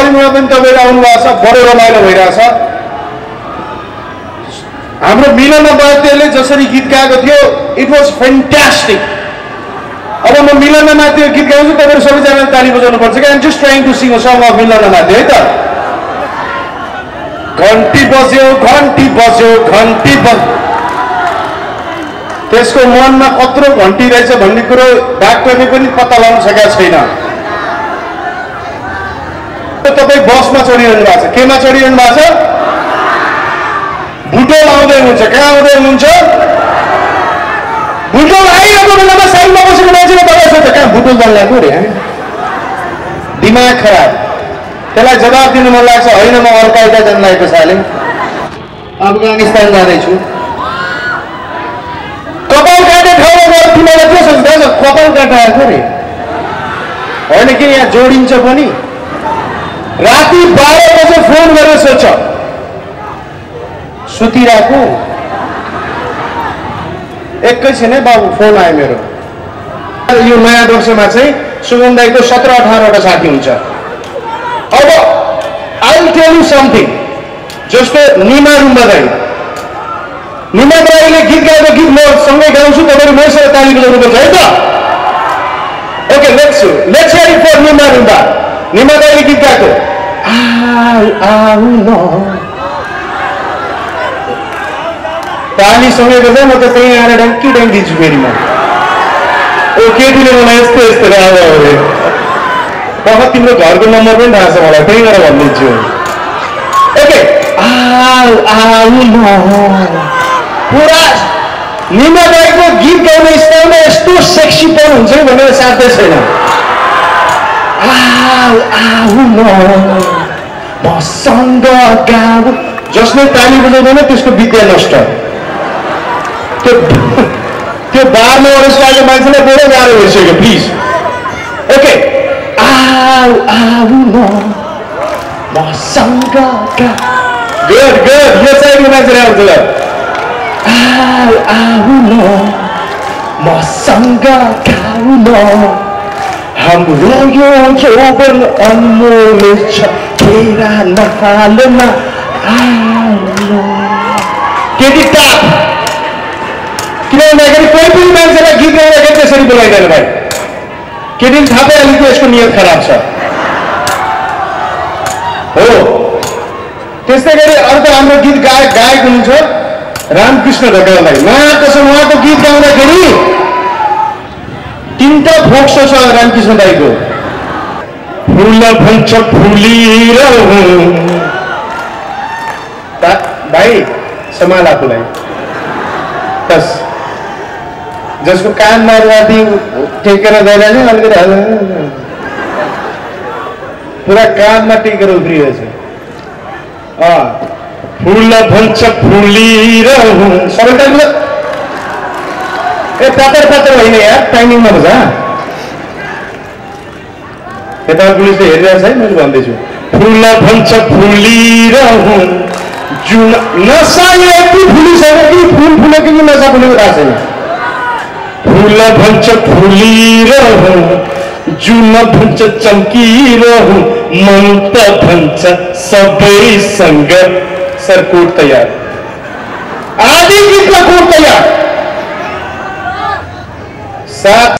कलिङमा पनि तपाईहरु आउनु भएको छ, बडो रमाइलो भइरहेछ। हाम्रो मिलन माध्यले जसरी गीत गाएको थियो, इट वाज फ्यान्टास्टिक। अब म मिलन माध्य गीत गाउँछु, तपाईहरु सबैजनाले ताली बजाउनु पर्छ के? I am just trying to sing a song of Milan माध्य है त। घन्टी बज्यो, घन्टी बज्यो, घन्टी बज्यो। त्यसको मनमा कत्रो घन्टी रहेछ भन्ने कुरो डाक्टरले पनि पत्ता लगाउन सकेको छैन। तपाई बसमा चढिरहनु भएको छ, केमा चढिरहनु भएको छ? बुटोल आउँदै हुनुहुन्छ। कहाँ आउँदै हुनुहुन्छ? बुटोल आइरहेको बेलामा साइडमा बसेको मान्छेले तपाईँ सोध्छ कहाँ बुटोल जान लाग्यो रे? दिमाग खराब। त्यसलाई जवाब दिनु मन लाग्छ, होइन म अलकायदा जान लागेको साले, अफगानिस्तान जाँदैछु। कपाल काटे ठाउँमा गएर तिमीलाई के सोच्दैछ? कपाल काटाएको रे होइन कि यहाँ जोडिन्छ पनि। राति 12 बजे फोन गरेर सोध्छ, सुतिरहेको? एकैछिन है बाबु, फोन आयो मेरो। यो नयाँ वर्षमा चाहिँ सुगम दाइको 17-18 वटा साथी हुन्छ। अब I will tell you something. जस्तो निमा रुम्बा दाइ, निमा दाइले गीत गाएको गीत म सँगै गाउँछु, तपाईहरु मसँग ताली बजाउनु पर्छ है त। Okay, let's hear it for Nima Rumba. Nima दाइले गीत गाएको आउ आउ न, ताली सँगै बजाए, म त त्यही आएर ड्याङ्की ड्याङ्किन्छु फेरि म। ओ केटीले मलाई यस्तो यस्तो गाउँदा अरे पक्का तिम्रो घरको नम्बर पनि थाहा छ मलाई, त्यही गरेर भनिदिन्छु। ओके, आउ आउ न। पुरा निमा दाइको गीत गाउने स्टाइलमा यस्तो सेक्सीपन हुन्छ कि भनेर साध्यै छैन। आउ आउ न मसँग गाउ। जसले ताली बजाउँदैन त्यसको विद्या नष्ट। त्यो बारमा स्टाइलको मान्छेलाई बडो गाह्रो भइसक्यो, प्लिज। ओके, आउ आउ न मसँग गाउ। गुड गुड, यो साइडको मान्छेले आउँछ ल। आउ आउ न मसँग गाउ न, हाम्रो यो यौवन अनमोल छ, तेरा नफालमा आउ न। केटी टाप। किन भन्दाखेरि कोही पनि मान्छेलाई गीत गाउँदाखेरि त्यसरी बोलाइदैन भाइ। केटीले थाहा पाइहाल्यो कि यसको नियत खराब छ हो। त्यस्तै गरी अर्को हाम्रो गीत गायक हुनुहुन्छ रामकृष्ण ढकाल दाइ। कसम उहाँको गीत गाउँदाखेरि 3टा फोक्सो छ रामकृष्ण दाइको। फुल भन्छ फुलिरहँ। भाइ सम्हाल आफूलाई। बस जसको कानमा राति टेकेर गएर नि अलिकति पुरा कानमा टेकेर उफ्रिरहेछ। फुल भन्छ फुलिरहँ। सबै टाइम ए पातर पातर होइन यार, टाइमिङमा बज। यता पुलिसले हेरिरहेछ है, मैले भन्दैछु। फुल भन्छ फुलिरहँ, जुन नसा यति फुलिसक्यो कि फुल फुलेको कि नसा फुलेको थाहा छैन। फुल भन्छ फुलिरहँ, जुन भन्छ चम्किरहँ, मन त भन्छ सबैसँग। सर कोट तयार, आदि गीतको कोट तयार। 7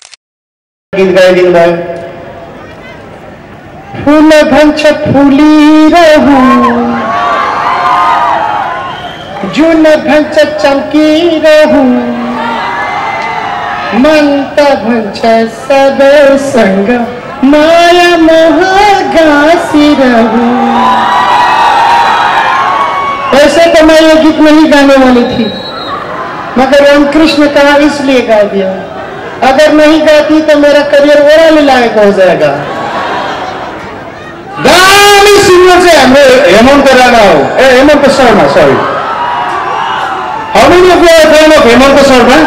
गीत गाइदिनु भयो। फुल भन्छ फुलिरहँ, जुन भन्छ चम्किरहँ, मन त भन्छ सबैसँग माया मोह गाँसिरहँ। ऐसे तो मैं ये गीत नहीं गाने वाली थी, मगर रामकृष्ण कहा इसलिए गा दिया। अगर नहीं गाती तो मेरा करियर ओरल लायक हो जाएगा। दामी सिंगर चाहिँ हाम्रो हेमन्त राणा हो। ए Hemant Sharma, sorry. How many of you are fan of Hemant Sharma?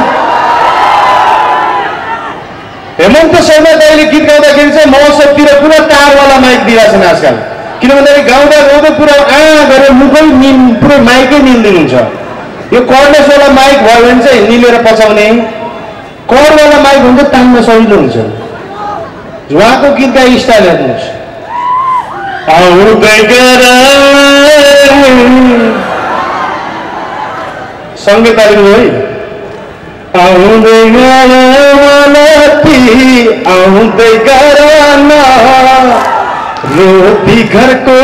Hemant Sharma दाइले गीत गाउँदाखेरि चाहिँ महोत्सवतिर पुरा तारवाला माइक दिइरहेछन् आजकल। किन भन्दाखेरि गाउँदा गाउँदै पुरा गरेर मुखै पुरै माइकै निल्दिनुहुन्छ। यो कर्डलेसवाला माइक भयो भने चाहिँ निलेर पचाउने, कर्डवाला माइक हुन्छ तान्न सजिलो हुन्छ। उहाँको गीत गाई स्टाइल हेर्नुहोस्। आउँदै गर सँगै तालिम है आउँदै गर मालती आउँदै गर न रोटी घरको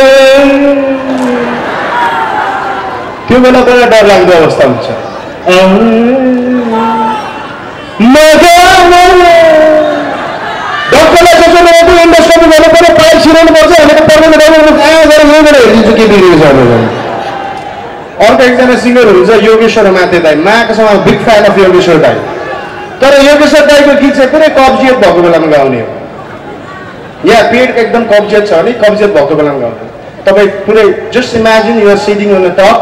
त्यो बेला पनि डर लाग्दो अवस्था हुन्छ डक्टरलाई सोच्नु इन्डस्ट्री गर्नु पर्यो पाइप छिराउनु पर्छ भनेको पर्दैन कहाँ गएर यहीँबाट हेरिदिन्छु के बिग्रियो छ अर्को एकजना सिङ्गर हुन्छ योगेश्वर माते दाई माकोसँग बिग फ्यान अफ योगेश्वर दाई तर योगेश्वर दाईको गीत चाहिँ पुरै कब्जियत भएको बेलामा गाउने हो या पेट एकदम कब्जियत छ भने कब्जियत भएको बेलामा गाउने तपाईँ पुरै just imagine you're sitting on the top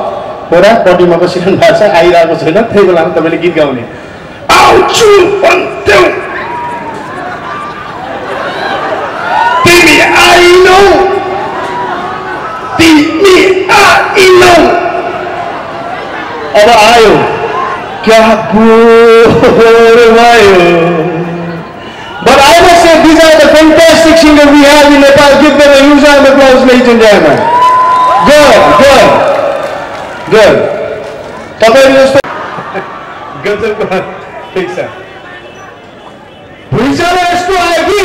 पुरा पट्टिमा बसिरहनु भएको छ आइरहेको छैन त्यही बेलामा तपाईँले गीत गाउने आउँछु भन्थ्यौ तिमी आइनौ तिमी आइनौ अब आयो क्या पोहोर भयो But I must say these are the fantastic singers we have in Nepal. Give them a huge round of applause, ladies and gentlemen. Good. तपाईहरु जस्तो गजब ठीक छ भुइँचालो यस्तो आयो कि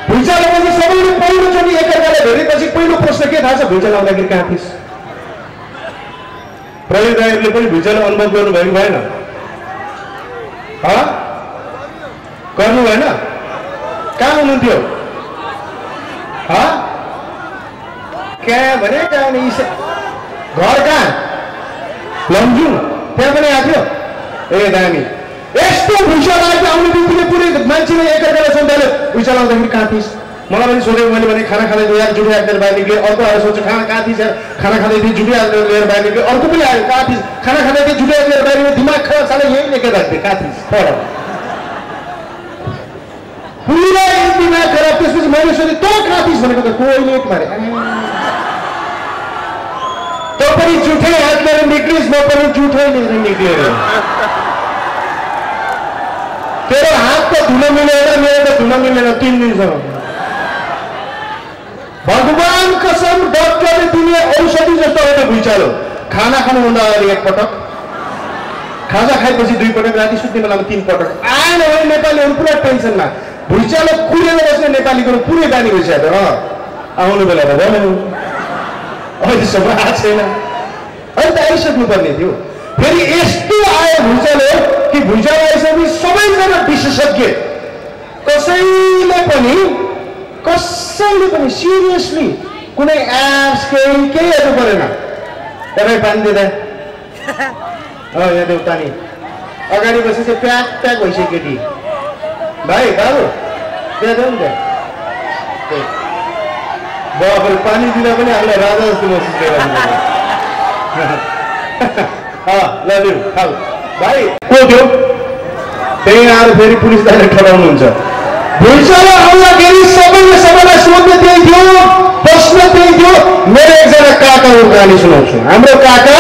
भुइँचालो पछि सबैले पहिलोचोटि एकअर्कालाई भेटेपछि पहिलो प्रश्न के थाहा छ भुइँचालो आउँदाखेरि कहाँ थिइस् प्रवीण दाइहरुले पनि भुइँचालो अनुभव गर्नु भएको भएन गर्नु भएन कहाँ हुनुहुन्थ्यो कहाँ भने कहाँ घर कहाँ लम्जुङ त्यहाँ पनि आएको थियो ए दामी यस्तो भुइँचालो आएको आउने बित्तिकै पुरै मान्छेले एकअर्कालाई सोध्दाले भुइँचालो आउँदाखेरि कहाँ थिइस् मलाई पनि सोधेको मैले भने खाना खाँदै यार जुठो हालेर बाहिर निक्ले अर्को आएर सोध्छु खाना कहाँ थिइस् यार खाना खाँदै थिएँ जुठो हालेर लिएर बाहिर निक्ले अर्को पनि आयो कहाँ थिइस् खाना खाँदै थिएँ जुठो हालेर बाहिर दिमाग खराब साले यही लेखेर राख्थेँ कहाँ थिइस् पुरा दिमाग खराब त्यसपछि मैले सोधेँ तँ कहाँ थिइस् भनेको त कोहीले मारे तँ पनि जुठै हात लिएर निक्लिस् म पनि जुठै लिएर निक्लिएर तेरो हात त धुन मिलेन मेरो त धुन मिलेन 3 दिनसम्म भगवान कसम डक्टरले दिने औषधि जस्तो हो त भुइँचालो खाना खानुभन्दा अगाडि एकपटक खाजा खाएपछि 2 पटक राति सुत्ने बेलामा 3 पटक आएन भने नेपालीहरू पुरा टेन्सनमा भुइँचालो कुरेर बस्ने नेपालीको पुरै बानी भइसक्यो आउनु बेला त भन्यो अहिलेसम्म आएको छैन अहिले त आइसक्नु पर्ने थियो फेरि यस्तो आयो भुइँचालो कि भुइँचालो आइसकेपछि सबैजना विशेषज्ञ कसैले पनि सिरियसली कुनै एप्स केही हेर्नु परेन तपाईँ पानी दिँदा यहाँ देऊ पानी अगाडि बसेपछि प्याक भइसक्यो केटी भाइ बाबु त्यहाँ देऊ नि बाबु पानी दिँदा पनि हामीलाई राजा जस्तो महसुस गरिरहनु ल दिउ खाऊ भाइ को थियो त्यही आएर फेरि पुलिस दाइले ठडाउनुहुन्छ भुइँचालो आउँदाखेरि सबैले सबैलाई सोध्ने त्यही थियो प्रश्न त्यही थियो मेरो एकजना काकाको कहानी सुनाउँछु हाम्रो काका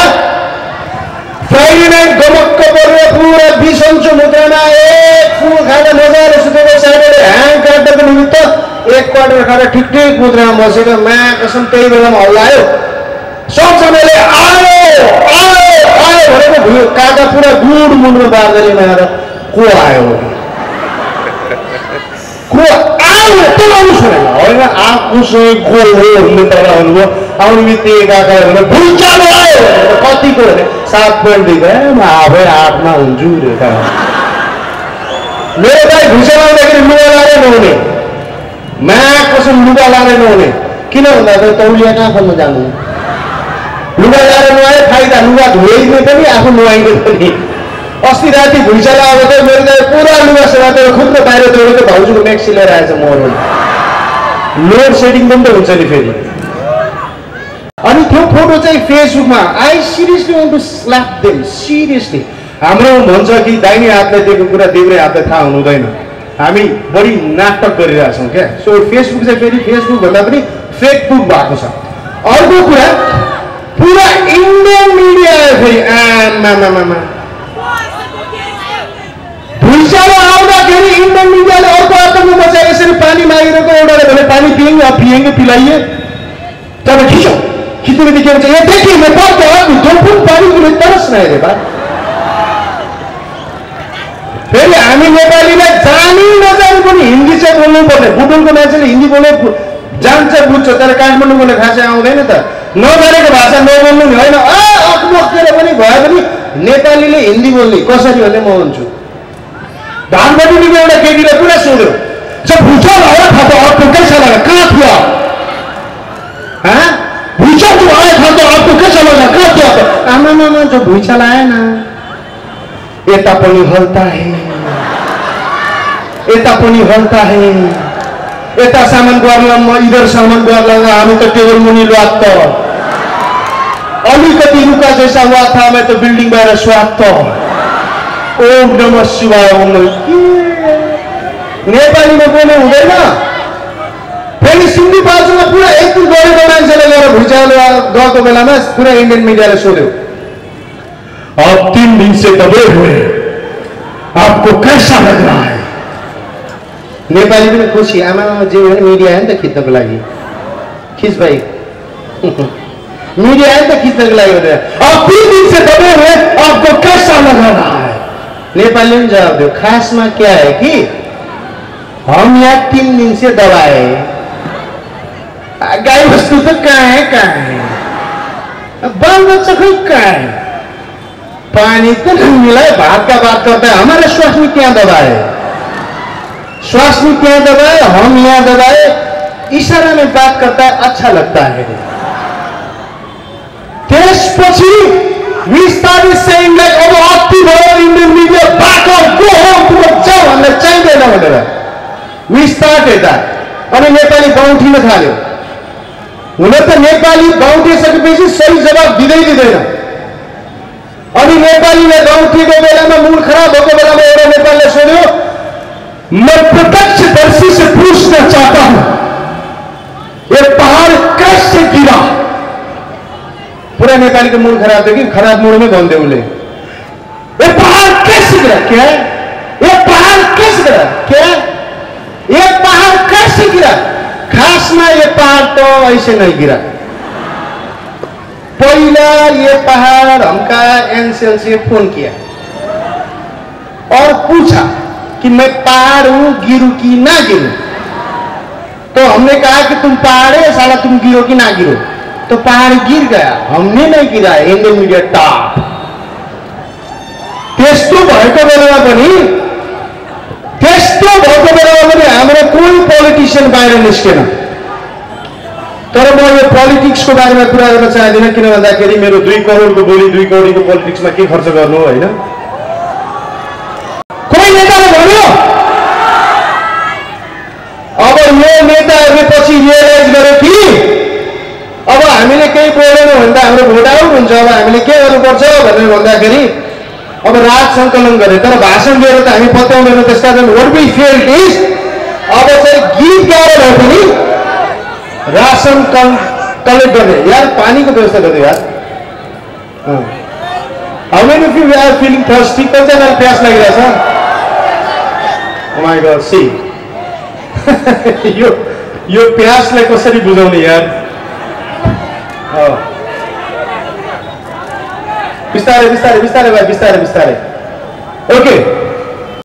फ्राइडे नाइट गमक्क परेर पुरा बिसन्चो मुद्रामा एक फुल खाएर मजाले सुतेको साइडले ह्याङ काट्दाको निमित्त एक क्वार्टर खाएर ठिक मुद्रामा बसेको मा कसम त्यही बेलामा हल्ला आयो सबजनाले आयो भनेको काका पुरा गुड मुडमा बार्दलीमा आएर को आयो होइन आफूसँग को हो भन्ने तर आउनुभयो आउनु बित्तिकै काका भने भुइँचालो आयो कतिको भने 7 पोइन्ट दिँदा म आफै 8मा हुन्छु रे मेरो दाइ भुइँचालो आउँदाखेरि लुगा लाएर नहुने मा कसम लुगा लाएर नहुने किन भन्दा त तौलिया कहाँ खोल्न जानु लुगा लाएर नुहाए फाइदा लुगा धोइदिने पनि आफू नुहाइदिने पनि अस्ति राति भुइँचालो आएको थियो मेरो दाइ पुरा लुगा समातेर खुद्द बाहिर जोडेको भाउजूको म्याक्सी लिएर आएछ मोहर लोड सेडिङ पनि त हुन्छ नि फेरि अनि त्यो फोटो चाहिँ फेसबुकमा I seriously want to slap them seriously हाम्रो भन्छ कि दाहिने हातले दिएको कुरा देब्रे हातले थाहा हुँदैन हामी बढी नाटक गरिरहेछौँ क्या सो फेसबुक चाहिँ फेरि फेसबुक भन्दा पनि फेक बुक भएको छ अर्को कुरा पुरा इन्डियन मिडिया आयो फेरि आमा भुइँचालो आउँदाखेरि इन्डियन मिडियाले अर्को आतंक मचाए। यसरी पानी मागिरहेको एउटाले भने पानी पिएंगे, अब पिएंगे, पिलाइए, तब खींचो, खींचने में क्या होता है? ये देखिए नेपाल के आदमी दो फुट पानी के लिए तरस रहे रे बा। फेरि हामी नेपालीलाई जानी नजानी पनि हिन्दी चाहिँ बोल्नु पर्ने। बुटुलको मान्छेले हिन्दी बोल्ने जान्छ, बुझ्छ, तर काठमाडौँकोले खासै आउँदैन त। नजानेको भाषा नबोल्नु नि होइन, अकबकेर पनि भए पनि नेपालीले हिन्दी बोल्ने कसरी भन्ने म हुन्छु। धानपट्टिको एउटा केटीले पुरा सोध्यो, जब भूचाल आया था तो आपको कैसा लगा, कहाँ थियो आप? हाँ, भूचाल जो आया था तो आपको कैसा लगा, कहाँ थियो आप? आमा जो भूचाल आया ना, यता पनि हल्ता है, यता पनि हल्ता है, यता सामान गर्ला, इधर सामान गर्ला, हामी त टेबल मुनि ल्यात। अलिकति रुका जैसा हुआ था, मैं तो बिल्डिङ बाहिर स्वात। ओम नमः शिवाय, ओम नेपालीमा बोल्नु हुँदैन। फेरि सिन्धुपाल्चोकमा पुरा एकदिन गरेको मान्छेले गएर भुइँचालो गएको बेलामा पुरा इन्डियन मिडियाले सोध्यो, आप 3 दिन से दबे हुए, आपको कैसा लग रहा है? नेपाली पनि खुसी, आमा जे हो नि मिडिया आयो नि त खिच्नको लागि, खिच भाइ, मिडिया आयो नि त खिच्नको लागि भनेर। आप 3 दिन से दबे हुए, आपको कैसा लग रहा है? नेपाली ने जवाब दियो, खास में क्या है कि हम यहाँ 3 दिन से दबाए, गाय वस्तु तो कहाँ है, बाल बच्चा कोई कहाँ है, पानी तो नहीं मिला है, भात का बात करता है। हमारे श्वास में क्या दबाए, श्वास में क्या दबाए, हम यहाँ दबाए, इशारा में बात करता है, अच्छा लगता है। त्यसपछि we started saying like, अब अति भयो, Indian media back off, go home, तुम जाओ, हामीलाई चाहिँदैन भनेर। We started that। अनि नेपाली बाउठिन थाल्यो। हुन त नेपाली बाउठिसकेपछि सही जवाब दिँदैन। अनि नेपालीले बाउठेको बेलामा मूड खराब भएको बेलामा एउटा नेपालीले सोध्यो, मैं प्रत्यक्षदर्शी से पूछना चाहता हूं, ये पहाड़ कैसे गिरा? पूरा नेपाली का मूड खराब था कि खराब मूड में बोल दे बोले, ये पहाड़ कैसे गिरा? क्या ये पहाड़ कैसे गिरा? क्या ये पहाड़ कैसे गिरा? खास में ये पहाड़ तो ऐसे नहीं गिरा। पहला ये पहाड़ हमका एनसीएल से फोन किया और पूछा कि मैं पहाड़ हूं, गिरू की ना गिरू? तो हमने कहा कि तुम पहाड़ है साला, तुम गिरो कि ना गिरो? तो पहाड़ गिर गया, हमने नहीं गिरा। Indian media top. त्यस्तो भएको बेलामा पनि हाम्रो कोही पोलिटिशियन बाहिर निस्केन। तर म यो पोलिटिक्सको बारेमा कुरा गर्न चाहदिनँ, किन भन्दाखेरि मेरो 2 करोडको बोली 2 करोडको पोलिटिक्समा के खर्च गर्नु हैन। कोही नेताले भन्यो, अब यो नेताहरूले पछि रियलाइज गरे कि अब हामीले केही बोलेनौँ भने त हाम्रो भोट आउट हुन्छ, अब हामीले के गर्नुपर्छ भनेर भन्दाखेरि अब राज सङ्कलन गरे। तर भाषण दिएर त हामी पत्याउँदैनौँ। त्यसकारण व्हाट वी फेल्ड इज, अब चाहिँ गीत गाएर भए पनि राशन कलेक्ट गर्ने। यार पानीको व्यवस्था गरिदियो यार। How many of you are feeling thirsty? कतिजनालाई प्यास लागिरहेछ? ओ माय गॉड, सी यो प्यासलाई कसरी बुझाउने यार? बिस्तारै भाइ, बिस्तारै। ओके।